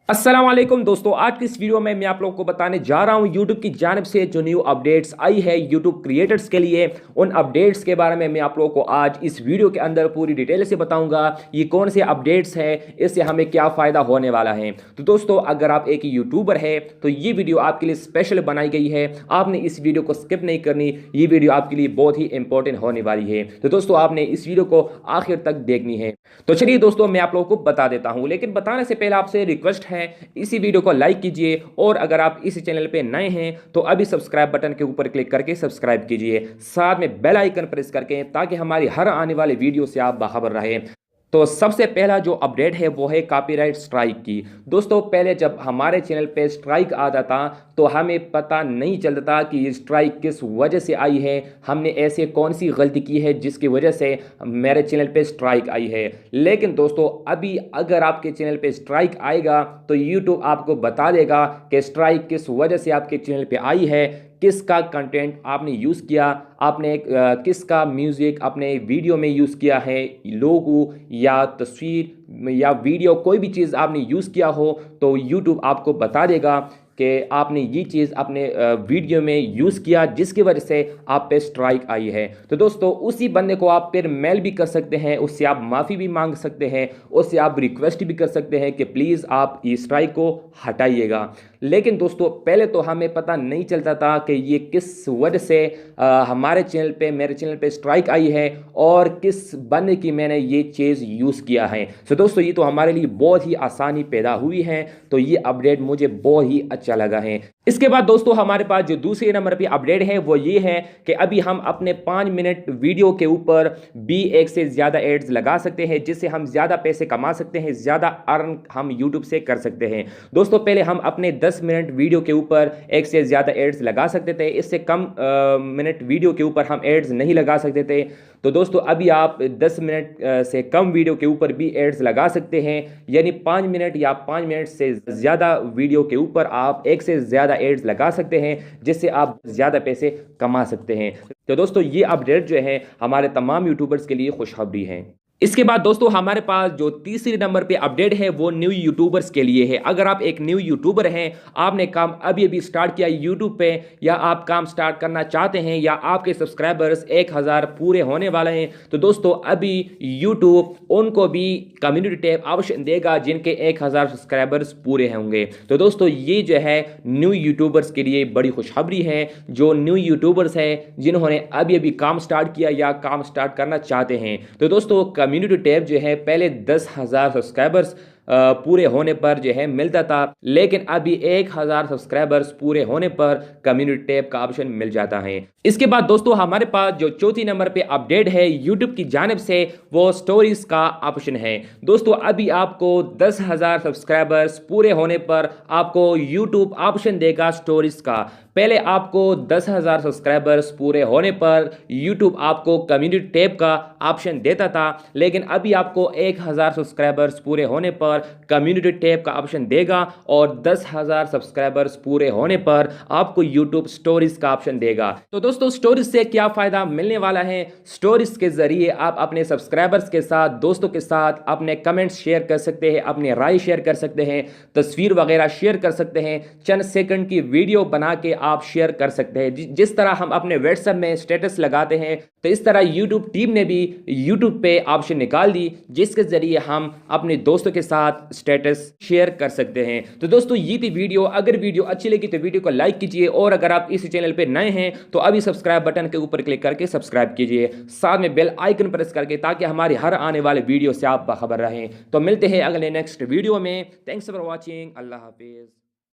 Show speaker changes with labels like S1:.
S1: अस्सलाम वालेकुम दोस्तों, आज की इस वीडियो में मैं आप लोगों को बताने जा रहा हूं YouTube की जानिब से जो न्यू अपडेट्स आई है YouTube क्रिएटर्स के लिए। उन अपडेट्स के बारे में मैं आप लोगों को आज इस वीडियो के अंदर पूरी डिटेल से बताऊंगा। ये कौन से अपडेट्स हैं, इससे हमें क्या फ़ायदा होने वाला है। तो दोस्तों, अगर आप एक यूट्यूबर है तो ये वीडियो आपके लिए स्पेशल बनाई गई है। आपने इस वीडियो को स्किप नहीं करनी, ये वीडियो आपके लिए बहुत ही इंपॉर्टेंट होने वाली है। तो दोस्तों, आपने इस वीडियो को आखिर तक देखनी है। तो चलिए दोस्तों, मैं आप लोगों को बता देता हूँ, लेकिन बताने से पहले आपसे रिक्वेस्ट है, इसी वीडियो को लाइक कीजिए और अगर आप इस चैनल पे नए हैं तो अभी सब्सक्राइब बटन के ऊपर क्लिक करके सब्सक्राइब कीजिए, साथ में बेल आइकन प्रेस करके, ताकि हमारी हर आने वाली वीडियो से आप बाखबर रहे। तो सबसे पहला जो अपडेट है वो है कॉपीराइट स्ट्राइक की। दोस्तों, पहले जब हमारे चैनल पे स्ट्राइक आता था तो हमें पता नहीं चलता था कि ये स्ट्राइक किस वजह से आई है, हमने ऐसे कौन सी गलती की है जिसकी वजह से मेरे चैनल पे स्ट्राइक आई है। लेकिन दोस्तों, अभी अगर आपके चैनल पे स्ट्राइक आएगा तो यूट्यूब आपको बता देगा कि स्ट्राइक किस वजह से आपके चैनल पे आई है, किसका कंटेंट आपने यूज़ किया, आपने किसका म्यूज़िक अपने वीडियो में यूज़ किया है, लोगो या तस्वीर या वीडियो, कोई भी चीज़ आपने यूज़ किया हो तो यूट्यूब आपको बता देगा कि आपने ये चीज़ अपने वीडियो में यूज़ किया जिसकी वजह से आप पे स्ट्राइक आई है। तो दोस्तों, उसी बंदे को आप फिर मेल भी कर सकते हैं, उससे आप माफ़ी भी मांग सकते हैं, उससे आप रिक्वेस्ट भी कर सकते हैं कि प्लीज़ आप इस स्ट्राइक को हटाइएगा। लेकिन दोस्तों, पहले तो हमें पता नहीं चलता था कि ये किस वजह से हमारे चैनल पे, मेरे चैनल पे स्ट्राइक आई है और किस बंदे की मैंने ये चीज़ यूज़ किया है। तो दोस्तों, ये तो हमारे लिए बहुत ही आसानी पैदा हुई है, तो ये अपडेट मुझे बहुत ही अच्छा लगा है। इसके बाद दोस्तों, हमारे पास जो दूसरे नंबर पे अपडेट है वो ये है कि अभी हम अपने 5 मिनट वीडियो के ऊपर भी एक से ज़्यादा एड्स लगा सकते हैं, जिससे हम ज़्यादा पैसे कमा सकते हैं, ज़्यादा अर्न हम यूट्यूब से कर सकते हैं। दोस्तों, पहले हम अपने 10 मिनट वीडियो के ऊपर एक से ज़्यादा एड्स लगा सकते थे, इससे कम मिनट वीडियो के ऊपर हम एड्स नहीं लगा सकते थे। तो दोस्तों, अभी आप 10 मिनट से कम वीडियो के ऊपर भी एड्स लगा सकते हैं, यानी 5 मिनट या 5 मिनट से ज़्यादा वीडियो के ऊपर आप एक से ज़्यादा एड्स लगा सकते हैं, जिससे आप ज़्यादा पैसे कमा सकते हैं। तो दोस्तों, ये अपडेट जो है हमारे तमाम यूट्यूबर्स के लिए खुशखबरी है। इसके बाद दोस्तों, हमारे पास जो तीसरे नंबर पे अपडेट है वो न्यू यूट्यूबर्स के लिए है। अगर आप एक न्यू यूट्यूबर हैं, आपने काम अभी अभी स्टार्ट किया यूट्यूब पे, या आप काम स्टार्ट करना चाहते हैं, या आपके सब्सक्राइबर्स 1000 पूरे होने वाले हैं, तो दोस्तों अभी यूट्यूब उनको भी कम्युनिटी टैब ऑप्शन देगा जिनके 1000 सब्सक्राइबर्स पूरे होंगे। तो दोस्तों, ये जो है न्यू यूट्यूबर्स के लिए बड़ी खुशखबरी है। जो न्यू यूट्यूबर्स हैं जिन्होंने अभी अभी काम स्टार्ट किया या काम स्टार्ट करना चाहते हैं, तो दोस्तों कम्युनिटी टैब जो है पहले 10,000 सब्सक्राइबर्स पूरे होने पर जो है मिलता था, लेकिन अभी 1000 सब्सक्राइबर्स पूरे होने पर कम्युनिटी टैब का ऑप्शन मिल जाता है। इसके बाद दोस्तों, हमारे पास जो चौथी नंबर पे अपडेट है यूट्यूब की जानिब से वो स्टोरीज का ऑप्शन है। दोस्तों, अभी आपको 10,000 सब्सक्राइबर्स पूरे होने पर आपको यूट्यूब ऑप्शन देगा स्टोरीज का। पहले आपको 10,000 सब्सक्राइबर्स पूरे होने पर यूट्यूब आपको कम्युनिटी टैब का ऑप्शन देता था, लेकिन अभी आपको 1000 सब्सक्राइबर्स पूरे होने पर कम्युनिटी टैब का ऑप्शन देगा और 10,000 सब्सक्राइबर्स पूरे होने पर आपको यूट्यूब स्टोरीज का ऑप्शन देगा। तो दोस्तों, स्टोरीज से क्या फायदा मिलने वाला है? स्टोरीज के जरिए आप अपने सब्सक्राइबर्स के साथ, दोस्तों के साथ अपने कमेंट्स शेयर कर सकते हैं, अपने राय शेयर कर सकते हैं, तस्वीर वगैरह शेयर कर सकते हैं, चंद सेकंड की वीडियो बना के आप शेयर कर सकते हैं। जिस तरह हम अपने व्हाट्सएप में स्टेटस लगाते हैं, तो इस तरह यूट्यूब टीम ने भी यूट्यूब पे ऑप्शन निकाल दी जिसके जरिए हम अपने दोस्तों के साथ स्टेटस शेयर कर सकते हैं। तो दोस्तों, ये थी वीडियो। अगर वीडियो अच्छी लगी तो वीडियो को लाइक कीजिए, और अगर आप इस चैनल पे नए हैं तो अभी सब्सक्राइब बटन के ऊपर क्लिक करके सब्सक्राइब कीजिए, साथ में बेल आइकन प्रेस करके, ताकि हमारी हर आने वाले वीडियो से आप बाखबर रहें। तो मिलते हैं अगले नेक्स्ट वीडियो में। Thanks for watching. Allah Hafiz.